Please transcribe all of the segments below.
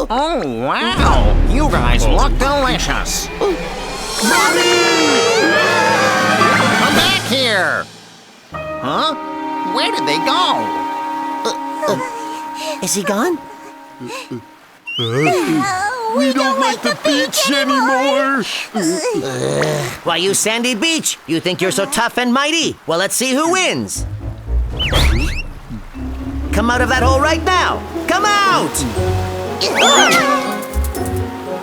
Oh, wow! You guys look delicious! Come back here! Huh? Where did they go? Is he gone? We don't like the beach anymore! Why, you Sandy Beach, you think you're so tough and mighty? Well, let's see who wins. Come out of that hole right now! Come out!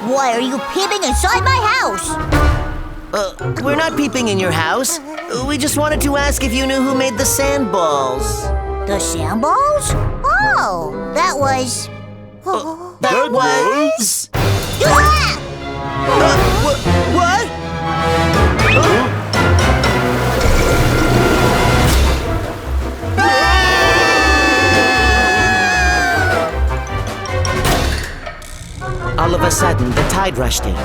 Why are you peeping inside my house? We're not peeping in your house. We just wanted to ask if you knew who made the sandballs. The sandballs? Oh, that was... That was... Ah! What? All of a sudden, the tide rushed in.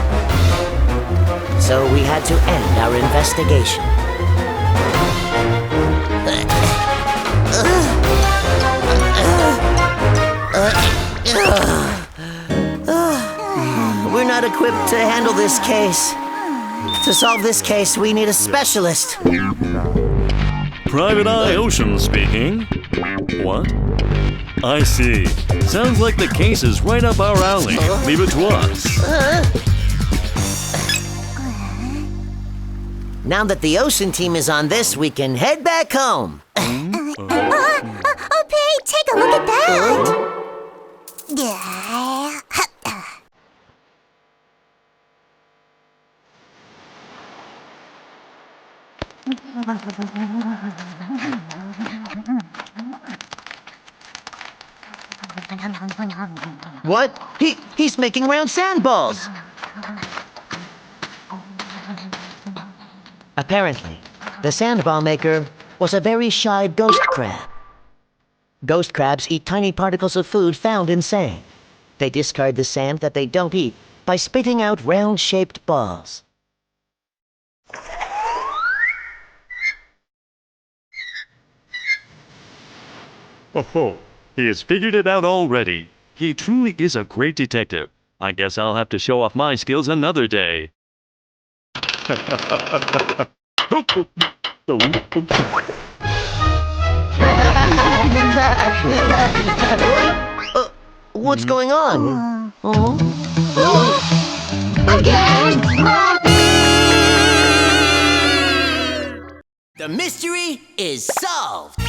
So we had to end our investigation. We're not equipped to handle this case. To solve this case, we need a specialist. Private Eye Ocean speaking. What? I see. Sounds like the case is right up our alley. Leave it to us. Now that the ocean team is on this, we can head back home. Pete, take a look at that! What? He's making round sandballs. Apparently, the sandball maker was a very shy ghost crab. Ghost crabs eat tiny particles of food found in sand. They discard the sand that they don't eat by spitting out round-shaped balls. Oh, he has figured it out already. He truly is a great detective. I guess I'll have to show off my skills another day. What's going on? Again! The mystery is solved!